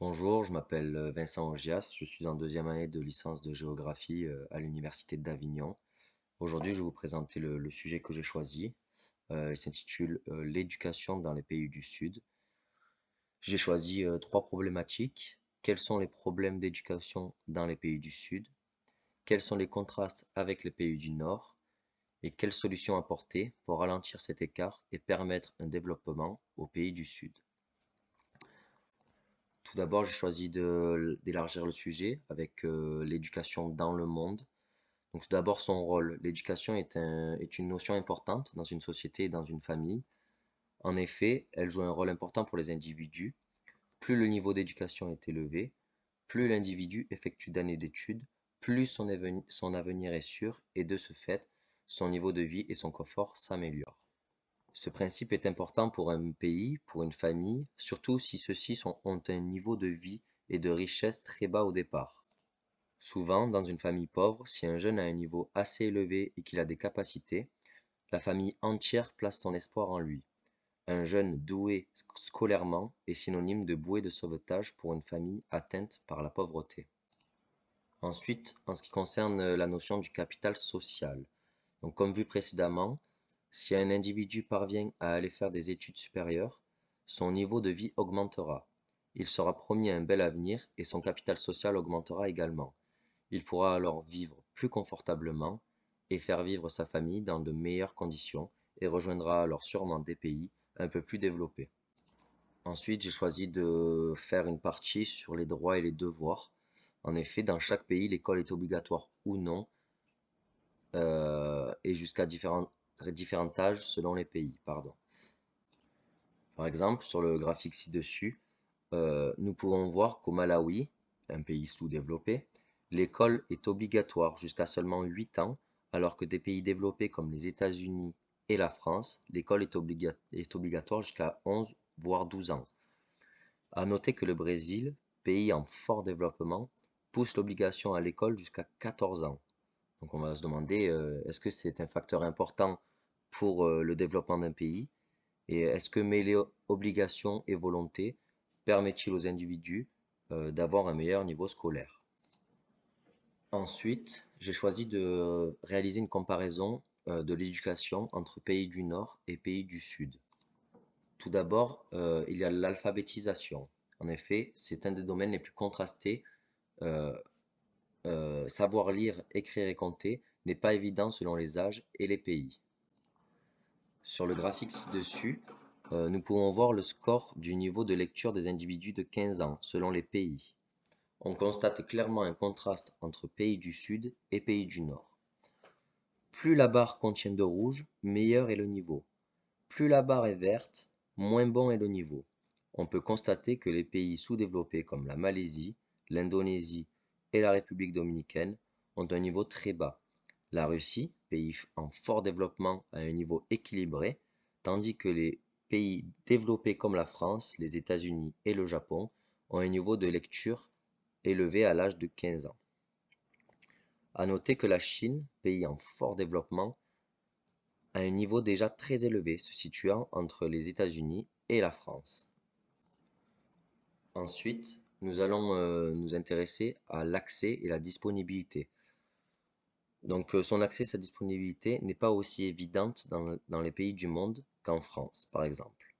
Bonjour, je m'appelle Vincent Augias, je suis en deuxième année de licence de géographie à l'université d'Avignon. Aujourd'hui, je vais vous présenter le sujet que j'ai choisi. Il s'intitule L'éducation dans les pays du Sud. J'ai choisi trois problématiques. Quels sont les problèmes d'éducation dans les pays du Sud? Quels sont les contrastes avec les pays du Nord? Et quelles solutions apporter pour ralentir cet écart et permettre un développement aux pays du Sud? Tout d'abord, j'ai choisi d'élargir le sujet avec l'éducation dans le monde. Donc, tout d'abord, son rôle. L'éducation est une notion importante dans une société et dans une famille. En effet, elle joue un rôle important pour les individus. Plus le niveau d'éducation est élevé, plus l'individu effectue d'années d'études, plus son avenir est sûr et de ce fait, son niveau de vie et son confort s'améliorent. Ce principe est important pour un pays, pour une famille, surtout si ont un niveau de vie et de richesse très bas au départ. Souvent, dans une famille pauvre, si un jeune a un niveau assez élevé et qu'il a des capacités, la famille entière place son espoir en lui. Un jeune doué scolairement est synonyme de bouée de sauvetage pour une famille atteinte par la pauvreté. Ensuite, en ce qui concerne la notion du capital social. Donc, comme vu précédemment, si un individu parvient à aller faire des études supérieures, son niveau de vie augmentera. Il sera promis un bel avenir et son capital social augmentera également. Il pourra alors vivre plus confortablement et faire vivre sa famille dans de meilleures conditions et rejoindra alors sûrement des pays un peu plus développés. Ensuite, j'ai choisi de faire une partie sur les droits et les devoirs. En effet, dans chaque pays, l'école est obligatoire ou non, et jusqu'à différents âges selon les pays, pardon. Par exemple, sur le graphique ci-dessus, nous pouvons voir qu'au Malawi, un pays sous-développé, l'école est obligatoire jusqu'à seulement 8 ans, alors que des pays développés comme les États-Unis et la France, l'école est obligatoire jusqu'à 11 voire 12 ans. À noter que le Brésil, pays en fort développement, pousse l'obligation à l'école jusqu'à 14 ans. Donc on va se demander, est-ce que c'est un facteur important pour le développement d'un pays? Et est-ce que mêler obligation et volonté permet-il aux individus d'avoir un meilleur niveau scolaire? Ensuite, j'ai choisi de réaliser une comparaison de l'éducation entre pays du Nord et pays du Sud. Tout d'abord, il y a l'alphabétisation. En effet, c'est un des domaines les plus contrastés. Euh, Savoir lire, écrire et compter n'est pas évident selon les âges et les pays. Sur le graphique ci-dessus, nous pouvons voir le score du niveau de lecture des individus de 15 ans selon les pays. On constate clairement un contraste entre pays du Sud et pays du Nord. Plus la barre contient de rouge, meilleur est le niveau. Plus la barre est verte, moins bon est le niveau. On peut constater que les pays sous-développés comme la Malaisie, l'Indonésie et la République dominicaine ont un niveau très bas. La Russie, pays en fort développement, a un niveau équilibré, tandis que les pays développés comme la France, les États-Unis et le Japon ont un niveau de lecture élevé à l'âge de 15 ans. À noter que la Chine, pays en fort développement, a un niveau déjà très élevé, se situant entre les États-Unis et la France. Ensuite, nous allons nous intéresser à l'accès et la disponibilité. Donc, son accès et sa disponibilité n'est pas aussi évidente dans les pays du monde qu'en France, par exemple.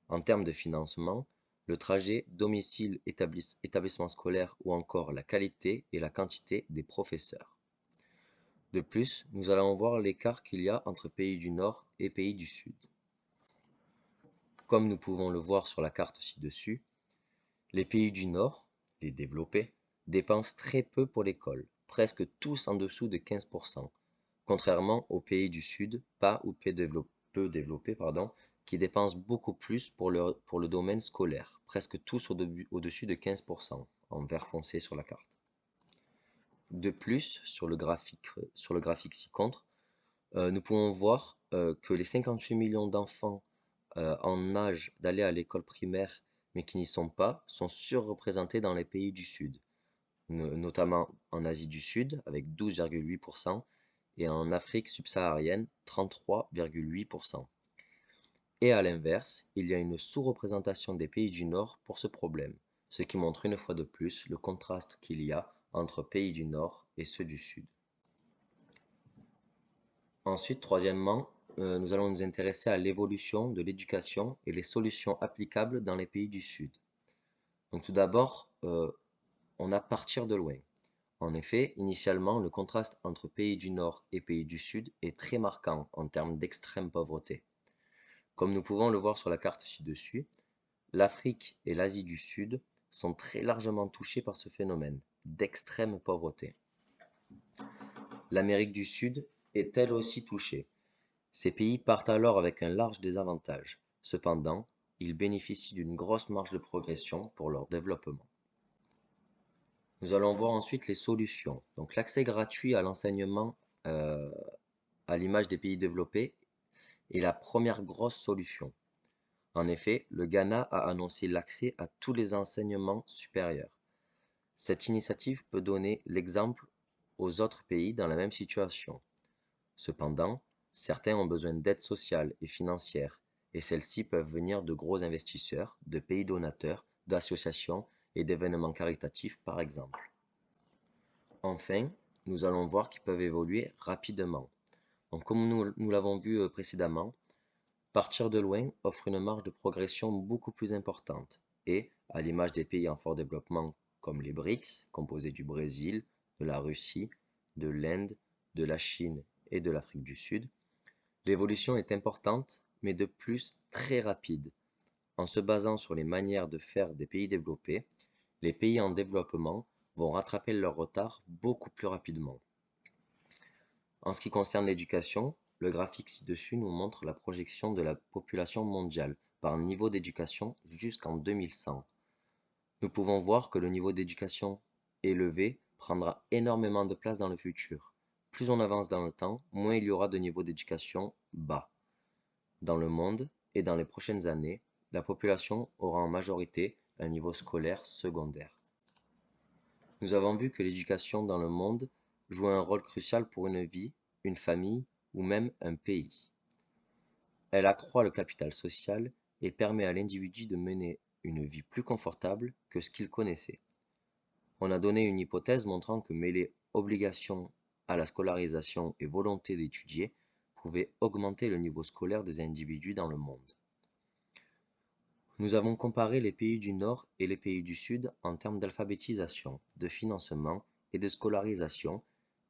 En termes de financement, le trajet domicile-établissement scolaire ou encore la qualité et la quantité des professeurs. De plus, nous allons voir l'écart qu'il y a entre pays du Nord et pays du Sud. Comme nous pouvons le voir sur la carte ci-dessus, les pays du Nord, les développés, dépensent très peu pour l'école, presque tous en dessous de 15%, contrairement aux pays du Sud, pas ou peu développés, qui dépensent beaucoup plus pour le domaine scolaire, presque tous au-dessus de 15%, en vert foncé sur la carte. De plus, sur le graphique ci-contre, nous pouvons voir que les 58 millions d'enfants en âge d'aller à l'école primaire mais qui n'y sont pas sont surreprésentés dans les pays du Sud, notamment en Asie du Sud avec 12,8% et en Afrique subsaharienne 33,8%. Et à l'inverse, il y a une sous-représentation des pays du Nord pour ce problème. ce qui montre une fois de plus le contraste qu'il y a entre pays du Nord et ceux du Sud. Ensuite, troisièmement, nous allons nous intéresser à l'évolution de l'éducation et les solutions applicables dans les pays du Sud. Donc tout d'abord, on a partir de loin. En effet, initialement, le contraste entre pays du Nord et pays du Sud est très marquant en termes d'extrême pauvreté. Comme nous pouvons le voir sur la carte ci-dessus, l'Afrique et l'Asie du Sud sont très largement touchés par ce phénomène d'extrême pauvreté. L'Amérique du Sud est elle aussi touchée. Ces pays partent alors avec un large désavantage. Cependant, ils bénéficient d'une grosse marge de progression pour leur développement. Nous allons voir ensuite les solutions. Donc l'accès gratuit à l'enseignement à l'image des pays développés est la première grosse solution. En effet, le Ghana a annoncé l'accès à tous les enseignements supérieurs. Cette initiative peut donner l'exemple aux autres pays dans la même situation. Cependant, certains ont besoin d'aide sociale et financière, et celles-ci peuvent venir de gros investisseurs, de pays donateurs, d'associations et d'événements caritatifs par exemple. Enfin, nous allons voir qu'ils peuvent évoluer rapidement. Donc, comme nous l'avons vu précédemment, partir de loin offre une marge de progression beaucoup plus importante et, à l'image des pays en fort développement comme les BRICS, composés du Brésil, de la Russie, de l'Inde, de la Chine et de l'Afrique du Sud, l'évolution est importante mais de plus très rapide. En se basant sur les manières de faire des pays développés, les pays en développement vont rattraper leur retard beaucoup plus rapidement. En ce qui concerne l'éducation, le graphique ci-dessus nous montre la projection de la population mondiale par niveau d'éducation jusqu'en 2100. Nous pouvons voir que le niveau d'éducation élevé prendra énormément de place dans le futur. Plus on avance dans le temps, moins il y aura de niveau d'éducation bas. Dans le monde et dans les prochaines années, la population aura en majorité un niveau scolaire secondaire. Nous avons vu que l'éducation dans le monde joue un rôle crucial pour une vie, une famille ou même un pays. Elle accroît le capital social et permet à l'individu de mener une vie plus confortable que ce qu'il connaissait. On a donné une hypothèse montrant que mêler obligation à la scolarisation et volonté d'étudier pouvait augmenter le niveau scolaire des individus dans le monde. Nous avons comparé les pays du Nord et les pays du Sud en termes d'alphabétisation, de financement et de scolarisation,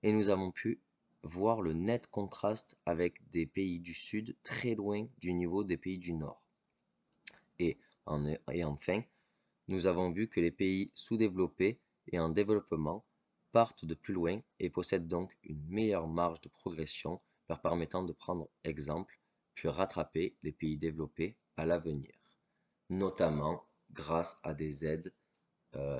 et nous avons pu voir le net contraste avec des pays du Sud très loin du niveau des pays du Nord. Et enfin, nous avons vu que les pays sous-développés et en développement partent de plus loin et possèdent donc une meilleure marge de progression leur permettant de prendre exemple puis rattraper les pays développés à l'avenir, notamment grâce à des aides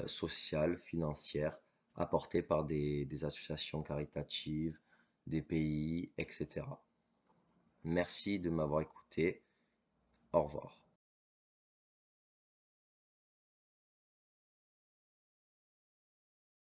sociales, financières apportées par des associations caritatives, des pays, etc. Merci de m'avoir écouté. Au revoir.